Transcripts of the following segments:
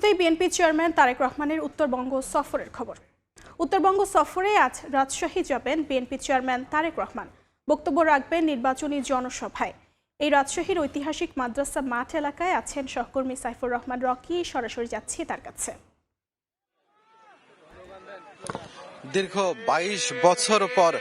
শুরুতেই BNP chairman Tarique রহমানের উত্তরবঙ্গ সফরের খবর। উত্তরবঙ্গ সফরে আজ রাজশাহী যাবেন বিএনপি চেয়ারম্যান তারেক রহমান। বক্তব্য রাখবেন নির্বাচনী জনসভায়। এই রাজশাহীর ঐতিহাসিক মাদ্রাসা মাঠ এলাকায় আছেন সহকর্মী সাইফুর রহমান রকি। সরাসরি যাচ্ছি তার কাছে। দীর্ঘ 22 বছর পর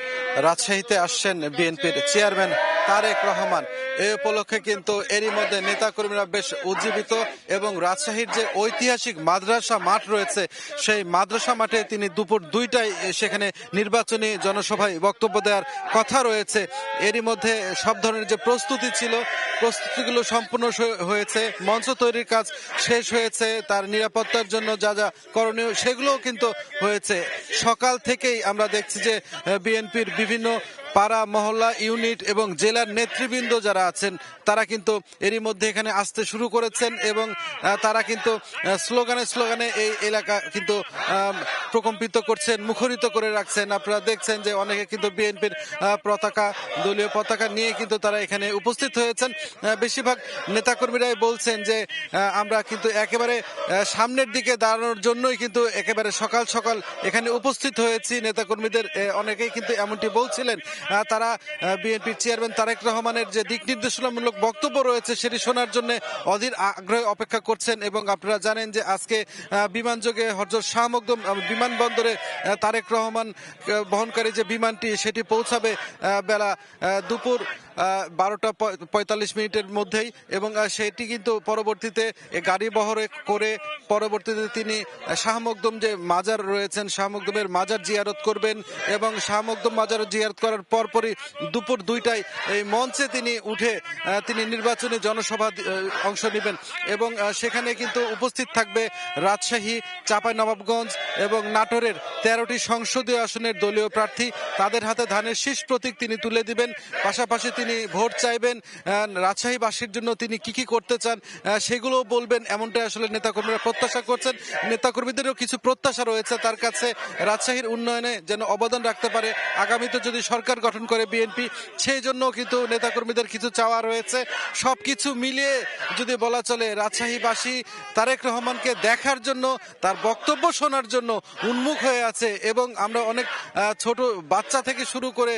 রাজশাহীতে আসছেন বিএনপির চেয়ারম্যান তারেক রহমান। এই উপলক্ষে কিন্তু এরই মধ্যে নেতাকর্মীরা বেশ উজ্জীবিত এবং রাজশাহীর যে ঐতিহাসিক মাদ্রাসা মাঠ রয়েছে সেই মাদ্রাসা মাঠে তিনি দুপুর 2টায় সেখানে নির্বাচনী জনসভায় বক্তব্য দেওয়ার কথা রয়েছে। এরই মধ্যে সব ধরনের যে প্রস্তুতি ছিল প্রস্তুতিগুলো সম্পূর্ণ হয়েছে, মঞ্চ তৈরির কাজ শেষ হয়েছে, তার নিরাপত্তার জন্য যা যা করণীয় সেগুলোও কিন্তু হয়েছে। সকাল থেকেই আমরা দেখছি যে বিএনপির বিভিন্ন পাড়া মহল্লা ইউনিট এবং জেলার নেতৃবৃন্দ যারা আছেন তারা কিন্তু এরই মধ্যে এখানে আসতে শুরু করেছেন এবং তারা কিন্তু স্লোগানে এই এলাকা কিন্তু প্রকম্পিত করছেন, মুখরিত করে রাখছেন। আপনারা দেখছেন যে অনেকে কিন্তু বিএনপির পতাকা, দলীয় পতাকা নিয়ে কিন্তু তারা এখানে উপস্থিত হয়েছেন। বেশিরভাগ নেতাকর্মীরাই বলছেন যে আমরা কিন্তু একেবারে সামনের দিকে দাঁড়ানোর জন্যই কিন্তু একেবারে সকাল সকাল এখানে উপস্থিত হয়েছি। নেতাকর্মীদের অনেকেই কিন্তু এমনটি বলছিলেন। তারা বিএনপির চেয়ারম্যান তারেক রহমানের যে দিক নির্দেশনামূলক বক্তব্য রয়েছে সেটি শোনার জন্য অধীর আগ্রহে অপেক্ষা করছেন। এবং আপনারা জানেন যে আজকে বিমানযোগে হযরত শাহ মখদুম বিমানবন্দরে তারেক রহমান বহনকারী যে বিমানটি সেটি পৌঁছাবে বেলা দুপুর 12:45 মধ্যেই এবং সেটি কিন্তু পরবর্তীতে গাড়ি বহরে করে পরবর্তীতে তিনি শাহ মখদুম যে মাজার রয়েছেন শাহ মখদুমের মাজার জিয়ারত করবেন এবং শাহ মখদুম মাজার জিয়ারত করার পরপরই দুপুর 2টায় এই মঞ্চে তিনি উঠে তিনি নির্বাচনী জনসভা অংশ নেবেন এবং সেখানে কিন্তু উপস্থিত থাকবে রাজশাহী, চাঁপাইনবাবগঞ্জ এবং নাটোরের 13টি সংসদীয় আসনের দলীয় প্রার্থী। তাদের হাতে ধানের শীষ প্রতীক তিনি তুলে দিবেন। পাশাপাশি তিনি ভোট চাইবেন, রাজশাহীবাসীর জন্য তিনি কি করতে চান সেগুলো বলবেন, এমনটাই আসলে নেতাকর্মীরা প্রত্যাশা করছেন। নেতাকর্মীদেরও কিছু প্রত্যাশা রয়েছে তার কাছে, রাজশাহীর উন্নয়নে যেন অবদান রাখতে পারে। আগামীতে যদি সরকার গঠন করে বিএনপি, সেই জন্য কিন্তু নেতাকর্মীদের কিছু চাওয়া রয়েছে। সবকিছু মিলিয়ে যদি বলা চলে রাজশাহীবাসী তারেক রহমানকে দেখার জন্য, তার বক্তব্য শোনার জন্য উন্মুখ হয়ে আছে এবং আমরা অনেক ছোট বাচ্চা থেকে শুরু করে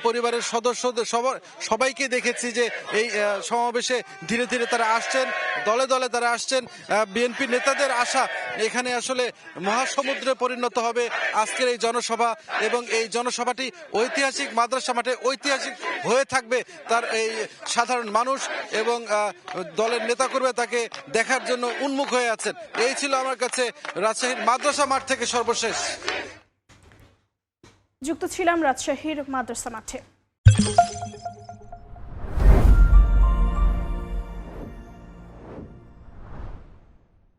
পরিবারের সদস্যদের সবাইকে দেখেছি যে এই সমাবেশে ধীরে ধীরে তারা আসছেন, দলে দলে তারা আসছেন। বিএনপি নেতাদের আশা এখানে আসলে মহাসমুদ্রে পরিণত হবে আজকের এই জনসভা এবং এই জনসভাটি ঐতিহাসিক মাদ্রাসা মাঠে ঐতিহাসিক হয়ে থাকবে। তার এই সাধারণ মানুষ এবং দলের নেতাকর্মী তাকে দেখার জন্য উন্মুখ হয়ে আছেন। এই ছিল আমার কাছে রাজশাহীর মাদ্রাসা মাঠ থেকে সর্বশেষ। যুক্ত ছিলাম রাজশাহীর মাদ্রাসা মাঠে।